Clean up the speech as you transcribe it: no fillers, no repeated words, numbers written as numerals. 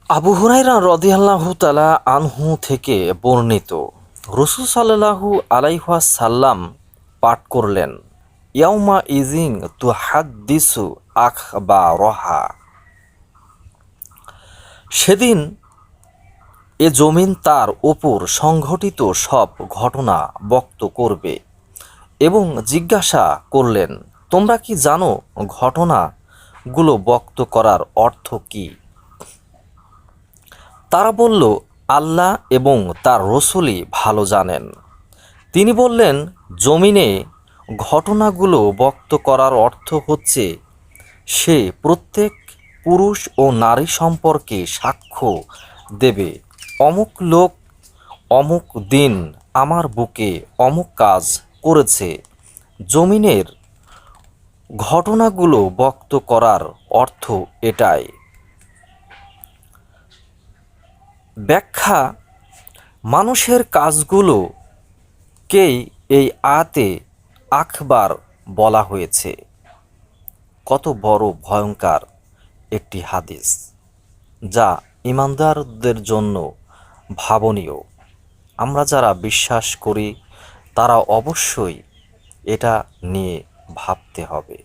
আবু হুরায়রা রাদিয়াল্লাহু তাআলা আনহু থেকে বর্ণিত, রাসূল সাল্লাল্লাহু আলাইহি ওয়াসাল্লাম পাঠ করলেন, ইয়াউমা ইযিন তুহাদ্দিসু আখবারহা। সেদিন এ জমিন তার ওপর সংঘটিত সব ঘটনা বক্ত করবে এবং জিজ্ঞাসা করলেন, তোমরা কি জানো ঘটনাগুলো বক্ত করার অর্থ কী? তারা বলল, আল্লাহ এবং তার রসূলই ভালো জানেন। তিনি বললেন, জমিনে ঘটনাগুলো বক্ত করার অর্থ হচ্ছে, সে প্রত্যেক পুরুষ ও নারী সম্পর্কে সাক্ষ্য দেবে, অমুক লোক অমুক দিন আমার বুকে অমুক কাজ করেছে। জমিনের ঘটনাগুলো বক্ত করার অর্থ এটাই। ব্যাখ্যা: মানুষের কাজগুলোকেই এই আয়াতে আখবার বলা হয়েছে। কত বড় ভয়ঙ্কর একটি হাদিস, যা ঈমানদারদের জন্য ভাবনীয়। আমরা যারা বিশ্বাস করি তারা অবশ্যই এটা নিয়ে ভাবতে হবে।